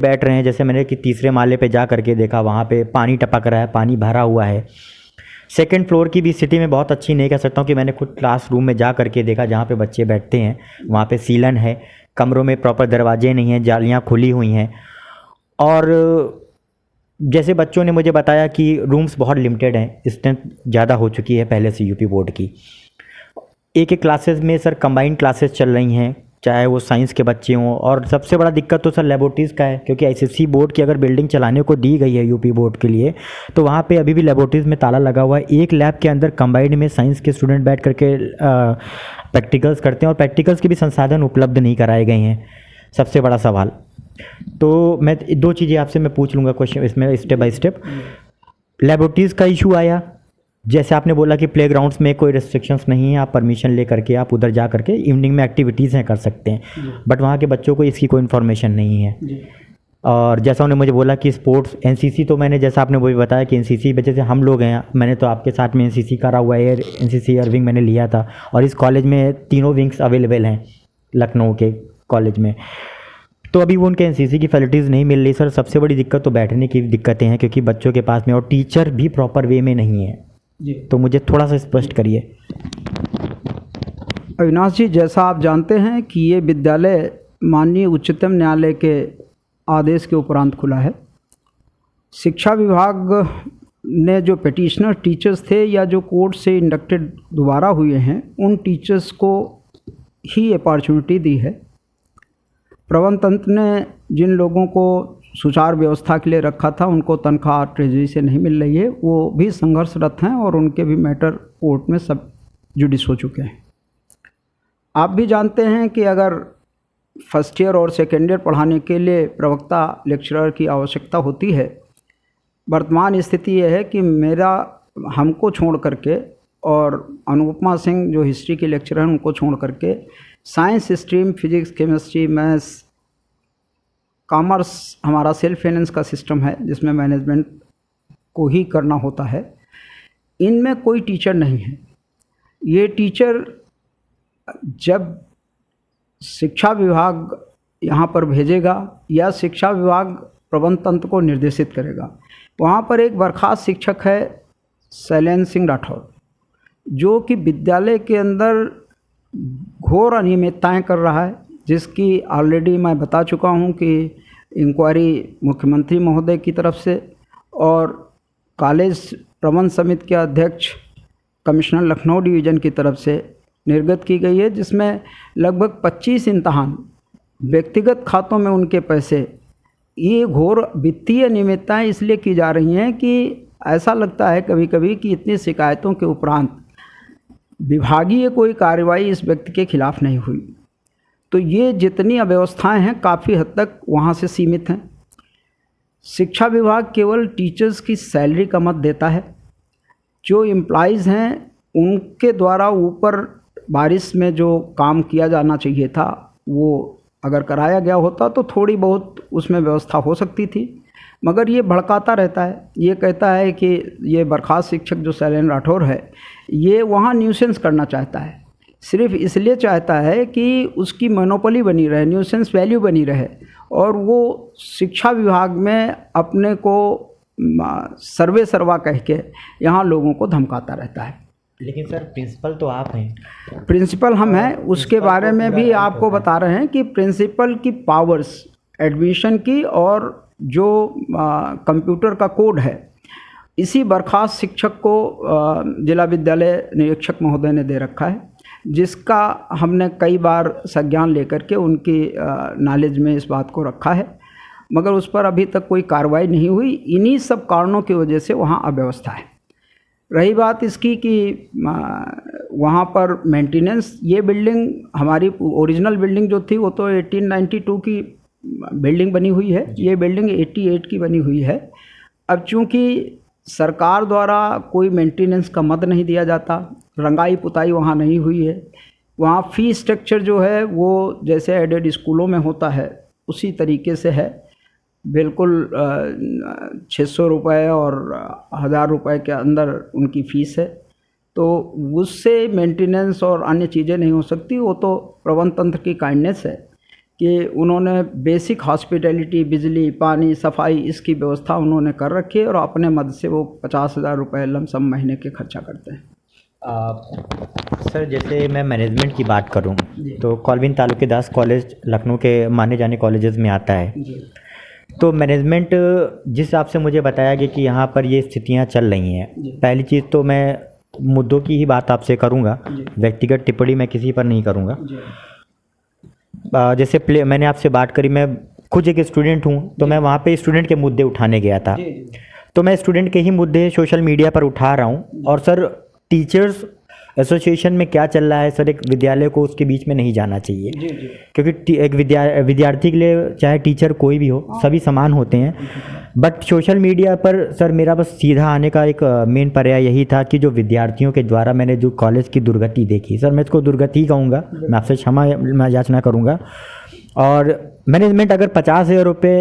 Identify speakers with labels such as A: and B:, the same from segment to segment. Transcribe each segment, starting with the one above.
A: बैठ रहे हैं, जैसे मैंने कि तीसरे माले पे जा करके देखा, वहाँ पे पानी टपक रहा है, पानी भरा हुआ है। सेकंड फ्लोर की भी स्थिति में बहुत अच्छी नहीं कह सकता हूँ कि मैंने खुद क्लासरूम में जा करके देखा जहाँ पे बच्चे बैठते हैं, वहाँ पे सीलन है, कमरों में प्रॉपर दरवाजे नहीं हैं, जालियाँ खुली हुई हैं। और जैसे बच्चों ने मुझे बताया कि रूम्स बहुत लिमिटेड हैं, स्ट्रेंथ ज़्यादा हो चुकी है पहले से यूपी बोर्ड की। एक एक क्लासेस में सर कंबाइंड क्लासेस चल रही हैं, चाहे वो साइंस के बच्चे हों। और सबसे बड़ा दिक्कत तो सर लेबोरेटरीज़ का है, क्योंकि एसएससी बोर्ड की अगर बिल्डिंग चलाने को दी गई है यूपी बोर्ड के लिए, तो वहाँ पे अभी भी लेबोरेटरीज़ में ताला लगा हुआ है। एक लैब के अंदर कंबाइंड में साइंस के स्टूडेंट बैठ करके प्रैक्टिकल्स करते हैं, और प्रैक्टिकल्स के भी संसाधन उपलब्ध नहीं कराए गए हैं। सबसे बड़ा सवाल तो मैं दो चीज़ें आपसे मैं पूछ लूँगा क्वेश्चन इसमें स्टेप बाय स्टेप। लेबोरेटरीज़ का इशू आया, जैसे आपने बोला कि प्लेग्राउंड्स में कोई रिस्ट्रिक्शंस नहीं है, आप परमिशन ले करके आप उधर जा करके इवनिंग में एक्टिविटीज़ हैं कर सकते हैं, बट वहाँ के बच्चों को इसकी कोई इन्फॉर्मेशन नहीं है। और जैसा उन्होंने मुझे बोला कि स्पोर्ट्स एनसीसी, तो मैंने जैसा आपने वही बताया कि एनसीसी वजह से हम लोग हैं, मैंने तो आपके साथ में एनसीसी करा हुआ है, एनसीसी एयर विंग मैंने लिया था, और इस कॉलेज में तीनों विंग्स अवेलेबल हैं लखनऊ के कॉलेज में। तो अभी वो उनके एनसीसी की फैसिलिटीज़ नहीं मिल रही सर। सबसे बड़ी दिक्कत तो बैठने की दिक्कतें हैं, क्योंकि बच्चों के पास में और टीचर भी प्रॉपर वे में नहीं है जी। तो मुझे थोड़ा सा स्पष्ट करिए।
B: अविनाश जी, जैसा आप जानते हैं कि ये विद्यालय माननीय उच्चतम न्यायालय के आदेश के उपरांत खुला है। शिक्षा विभाग ने जो पिटिशनर टीचर्स थे या जो कोर्ट से इंडक्टेड दोबारा हुए हैं, उन टीचर्स को ही अपॉर्चुनिटी दी है। प्रबंध तंत्र ने जिन लोगों को सुचारू व्यवस्था के लिए रखा था, उनको तनख्वाह ट्रेजरी से नहीं मिल रही है, वो भी संघर्षरत हैं और उनके भी मैटर कोर्ट में सब जुडिस हो चुके हैं। आप भी जानते हैं कि अगर फर्स्ट ईयर और सेकेंड ईयर पढ़ाने के लिए प्रवक्ता लेक्चरर की आवश्यकता होती है, वर्तमान स्थिति यह है कि हमको छोड़ करके और अनुपमा सिंह जो हिस्ट्री के लेक्चरर हैं उनको छोड़ करके science stream, physics, chemistry, maths, commerce हमारा सेल्फ फाइनेंस का सिस्टम है जिसमें मैनेजमेंट को ही करना होता है। इनमें कोई टीचर नहीं है। ये टीचर जब शिक्षा विभाग यहाँ पर भेजेगा या शिक्षा विभाग प्रबंध तंत्र को निर्देशित करेगा, वहाँ पर एक बर्खास्त शिक्षक है शैलेंद्र सिंह राठौर, जो कि विद्यालय के अंदर घोर अनियमितताएँ कर रहा है, जिसकी ऑलरेडी मैं बता चुका हूँ कि इंक्वायरी मुख्यमंत्री महोदय की तरफ से और कॉलेज प्रबंध समिति के अध्यक्ष कमिश्नर लखनऊ डिवीज़न की तरफ से निर्गत की गई है, जिसमें लगभग 25 इम्तहान व्यक्तिगत खातों में उनके पैसे, ये घोर वित्तीय अनियमितताएँ इसलिए की जा रही हैं कि ऐसा लगता है कभी कभी कि इतनी शिकायतों के उपरांत विभागीय कोई कार्रवाई इस व्यक्ति के खिलाफ नहीं हुई। तो ये जितनी अव्यवस्थाएं हैं काफ़ी हद तक वहाँ से सीमित हैं। शिक्षा विभाग केवल टीचर्स की सैलरी का मत देता है, जो एम्प्लॉइज़ हैं उनके द्वारा ऊपर बारिश में जो काम किया जाना चाहिए था वो अगर कराया गया होता तो थोड़ी बहुत उसमें व्यवस्था हो सकती थी, मगर ये भड़काता रहता है। ये कहता है कि ये बर्खास्त शिक्षक जो शैलेंद्र राठौर है, ये वहाँ न्यूसेंस करना चाहता है, सिर्फ इसलिए चाहता है कि उसकी मोनोपोली बनी रहे, न्यूसेंस वैल्यू बनी रहे, और वो शिक्षा विभाग में अपने को सर्वे सर्वा कह के यहाँ लोगों को धमकाता रहता है।
A: लेकिन सर प्रिंसिपल तो आप हैं।
B: प्रिंसिपल हम हैं, उसके बारे में भी आपको बता रहे हैं कि प्रिंसिपल की पावर्स एडमिशन की और जो कंप्यूटर का कोड है, इसी बर्खास्त शिक्षक को जिला विद्यालय निरीक्षक महोदय ने दे रखा है, जिसका हमने कई बार संज्ञान लेकर के उनकी नॉलेज में इस बात को रखा है, मगर उस पर अभी तक कोई कार्रवाई नहीं हुई। इन्हीं सब कारणों की वजह से वहाँ अव्यवस्था है। रही बात इसकी कि वहाँ पर मेंटेनेंस, ये बिल्डिंग हमारी ओरिजिनल बिल्डिंग जो थी वो तो 1892 की बिल्डिंग बनी हुई है, ये बिल्डिंग 88 की बनी हुई है। अब चूँकि सरकार द्वारा कोई मेंटेनेंस का मद नहीं दिया जाता, रंगाई पुताई वहाँ नहीं हुई है, वहाँ फ़ी स्ट्रक्चर जो है वो जैसे एडेड स्कूलों में होता है उसी तरीके से है, बिल्कुल 600 रुपये और 1000 रुपये के अंदर उनकी फ़ीस है। तो उससे मेंटेनेंस और अन्य चीज़ें नहीं हो सकती। वो तो प्रबंध तंत्र की काइंडनेस है कि उन्होंने बेसिक हॉस्पिटैलिटी, बिजली, पानी, सफाई, इसकी व्यवस्था उन्होंने कर रखी है और अपने मद से वो 50,000 रुपये लमसम महीने के खर्चा करते हैं।
A: सर जैसे मैं मैनेजमेंट की बात करूं तो कॉलविन तालुके दास कॉलेज लखनऊ के माने जाने कॉलेजेस में आता है। तो मैनेजमेंट जिस हिसाब से मुझे बताया गया कि यहाँ पर ये स्थितियाँ चल रही हैं, पहली चीज़ तो मैं मुद्दों की ही बात आपसे करूँगा, व्यक्तिगत टिप्पणी मैं किसी पर नहीं करूँगा। जैसे मैंने आपसे बात करी, मैं खुद एक स्टूडेंट हूँ, तो मैं वहाँ पे स्टूडेंट के मुद्दे उठाने गया था। तो मैं स्टूडेंट के ही मुद्दे सोशल मीडिया पर उठा रहा हूँ। और सर टीचर्स एसोसिएशन में क्या चल रहा है सर, एक विद्यालय को उसके बीच में नहीं जाना चाहिए। क्योंकि एक विद्यार्थी के लिए चाहे टीचर कोई भी हो, सभी समान होते हैं। बट सोशल मीडिया पर सर मेरा बस सीधा आने का एक मेन पर्याय यही था कि जो विद्यार्थियों के द्वारा मैंने जो कॉलेज की दुर्गति देखी, सर मैं इसको दुर्गति कहूँगा, मैं आपसे क्षमा याचना करूँगा। और मैनेजमेंट अगर 50,000 रुपये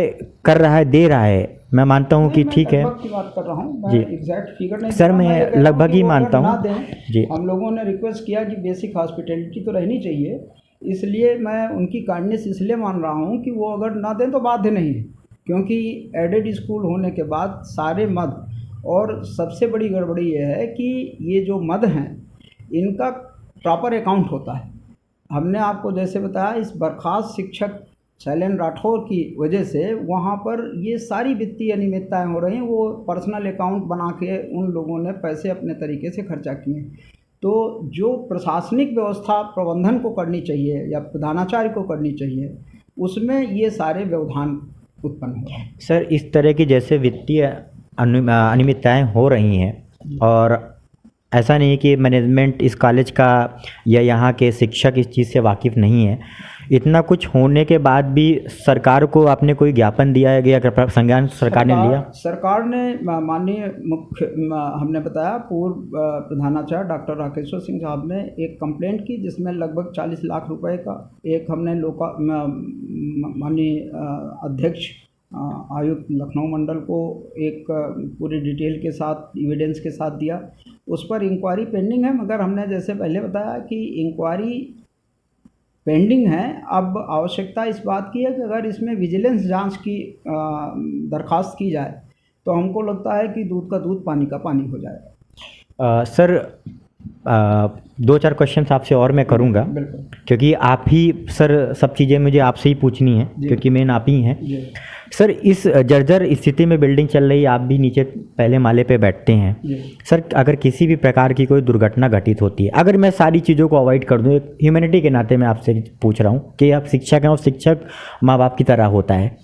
A: कर रहा है, दे रहा है, मैं मानता हूँ कि ठीक है
B: की बात कर रहा हूँ
A: जी।
B: एग्जैक्ट फिगर नहीं
A: सर मैं लगभग ही मानता हूँ जी।
B: हम लोगों ने रिक्वेस्ट किया कि बेसिक हॉस्पिटैलिटी तो रहनी चाहिए, इसलिए मैं उनकी काइंडनेस इसलिए मान रहा हूँ कि वो अगर ना दें तो बाध्य नहीं है, क्योंकि एडेड स्कूल होने के बाद सारे मद, और सबसे बड़ी गड़बड़ी ये है कि ये जो मद हैं इनका प्रॉपर अकाउंट होता है। हमने आपको जैसे बताया, इस बर्खास्त शिक्षक शैलेंद्र राठौर की वजह से वहाँ पर ये सारी वित्तीय अनियमितताएँ हो रही हैं। वो पर्सनल अकाउंट बना के उन लोगों ने पैसे अपने तरीके से खर्चा किए। तो जो प्रशासनिक व्यवस्था प्रबंधन को करनी चाहिए या प्रधानाचार्य को करनी चाहिए, उसमें ये सारे व्यवधान उत्पन्न हो रहे हैं।
A: सर इस तरह की जैसे वित्तीय अनियमितताएँ हो रही हैं, और ऐसा नहीं है कि मैनेजमेंट इस कॉलेज का या यहाँ के शिक्षक इस चीज़ से वाकिफ़ नहीं है, इतना कुछ होने के बाद भी सरकार को आपने कोई ज्ञापन दिया गया, संज्ञान सरकार ने लिया?
B: सरकार ने माननीय हमने बताया पूर्व प्रधानाचार्य डॉक्टर राकेश्वर सिंह साहब ने एक कंप्लेंट की, जिसमें लगभग 40 लाख रुपए का एक हमने माननीय अध्यक्ष आयुक्त लखनऊ मंडल को एक पूरी डिटेल के साथ, एविडेंस के साथ दिया। उस पर इंक्वायरी पेंडिंग है, मगर हमने जैसे पहले बताया कि इंक्वायरी पेंडिंग है। अब आवश्यकता इस बात की है कि अगर इसमें विजिलेंस जांच की दरखास्त की जाए तो हमको लगता है कि दूध का दूध, पानी का पानी हो जाएगा।
A: सर 2-4 क्वेश्चन आपसे और मैं करूंगा, क्योंकि आप ही सर सब चीज़ें मुझे आपसे ही पूछनी है, क्योंकि मेन आप ही हैं। सर इस जर्जर स्थिति में बिल्डिंग चल रही है, आप भी नीचे पहले माले पे बैठते हैं। सर अगर किसी भी प्रकार की कोई दुर्घटना घटित होती है, अगर मैं सारी चीज़ों को अवॉइड कर दूँ, एक ह्यूमैनिटी के नाते मैं आपसे पूछ रहा हूँ कि आप शिक्षक हैं और शिक्षक माँ बाप की तरह होता है,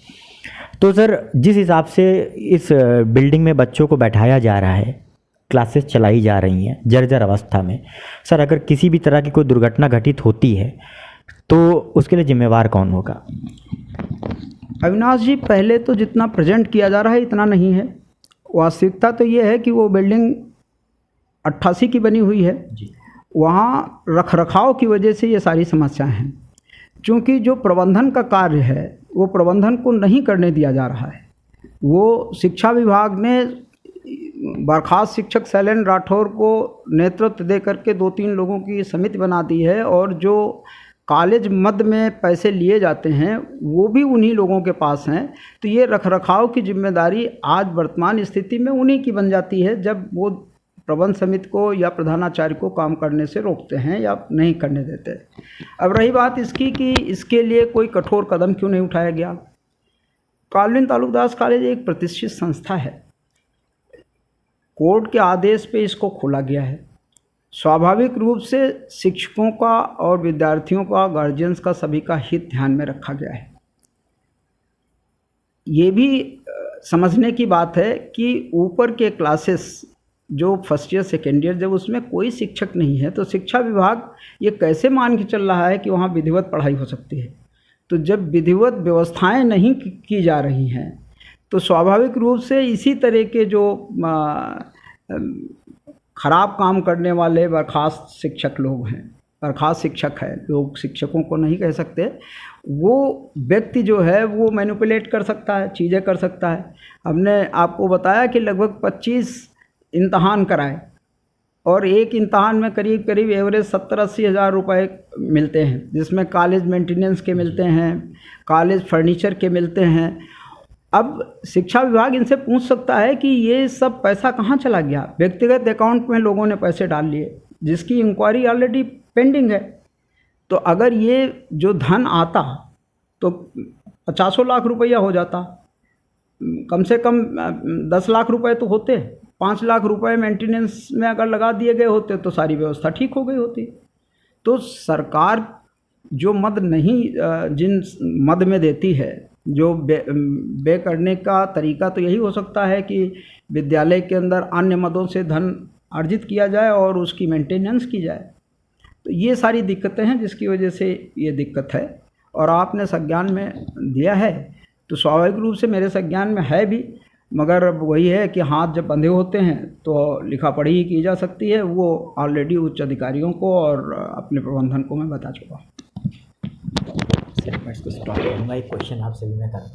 A: तो सर जिस हिसाब से इस बिल्डिंग में बच्चों को बैठाया जा रहा है, क्लासेस चलाई जा रही हैं जर्जर अवस्था में, सर अगर किसी भी तरह की कोई दुर्घटना घटित होती है तो उसके लिए जिम्मेवार कौन होगा?
B: अविनाश जी, पहले तो जितना प्रेजेंट किया जा रहा है इतना नहीं है। वास्तविकता तो ये है कि वो बिल्डिंग 88 की बनी हुई है, वहाँ रखरखाव की वजह से ये सारी समस्याएं हैं। क्योंकि जो प्रबंधन का कार्य है वो प्रबंधन को नहीं करने दिया जा रहा है। वो शिक्षा विभाग ने बर्खास्त शिक्षक शैलेंद्र राठौर को नेतृत्व दे करके 2-3 लोगों की समिति बना दी है, और जो कॉलेज मद में पैसे लिए जाते हैं वो भी उन्हीं लोगों के पास हैं। तो ये रखरखाव की जिम्मेदारी आज वर्तमान स्थिति में उन्हीं की बन जाती है, जब वो प्रबंध समिति को या प्रधानाचार्य को काम करने से रोकते हैं या नहीं करने देते। अब रही बात इसकी कि इसके लिए कोई कठोर कदम क्यों नहीं उठाया गया। कॉलविन तालुकदास कॉलेज एक प्रतिष्ठित संस्था है, कोर्ट के आदेश पे इसको खोला गया है। स्वाभाविक रूप से शिक्षकों का और विद्यार्थियों का, गार्जियंस का, सभी का हित ध्यान में रखा गया है। ये भी समझने की बात है कि ऊपर के क्लासेस जो फर्स्ट ईयर सेकेंड ईयर, जब उसमें कोई शिक्षक नहीं है तो शिक्षा विभाग ये कैसे मान के चल रहा है कि वहाँ विधिवत पढ़ाई हो सकती है। तो जब विधिवत व्यवस्थाएं नहीं की जा रही हैं तो स्वाभाविक रूप से इसी तरह के जो खराब काम करने वाले बर्खास्त शिक्षक लोग हैं, बर्खास्त शिक्षक है, लोग शिक्षकों को नहीं कह सकते, वो व्यक्ति जो है वो मैनिपुलेट कर सकता है, चीज़ें कर सकता है। हमने आपको बताया कि लगभग 25 इम्तहान कराए, और एक इम्तहान में करीब करीब एवरेज 70-80 हज़ार रुपये मिलते हैं, जिसमें कॉलेज मेंटेनेंस के मिलते हैं, कॉलेज फर्नीचर के मिलते हैं। अब शिक्षा विभाग इनसे पूछ सकता है कि ये सब पैसा कहाँ चला गया। व्यक्तिगत अकाउंट में लोगों ने पैसे डाल लिए, जिसकी इंक्वायरी ऑलरेडी पेंडिंग है। तो अगर ये जो धन आता तो 50 लाख रुपया हो जाता, कम से कम 10 लाख रुपए तो होते, 5 लाख रुपए मेंटेनेंस में अगर लगा दिए गए होते तो सारी व्यवस्था ठीक हो गई होती। तो सरकार जो मद नहीं जिन मद में देती है, जो बे करने का तरीका तो यही हो सकता है कि विद्यालय के अंदर अन्य मदों से धन अर्जित किया जाए और उसकी मेंटेनेंस की जाए। तो ये सारी दिक्कतें हैं जिसकी वजह से ये दिक्कत है। और आपने संज्ञान में दिया है तो स्वाभाविक रूप से मेरे संज्ञान में है भी, मगर अब वही है कि हाथ जब बंधे होते हैं तो लिखा पढ़ी ही की जा सकती है। वो ऑलरेडी उच्च अधिकारियों को और अपने प्रबंधन को मैं बता चुका हूँ।
A: सर मैं इसको स्टॉप करूँगा, एक क्वेश्चन आपसे भी मैं करता हूँ।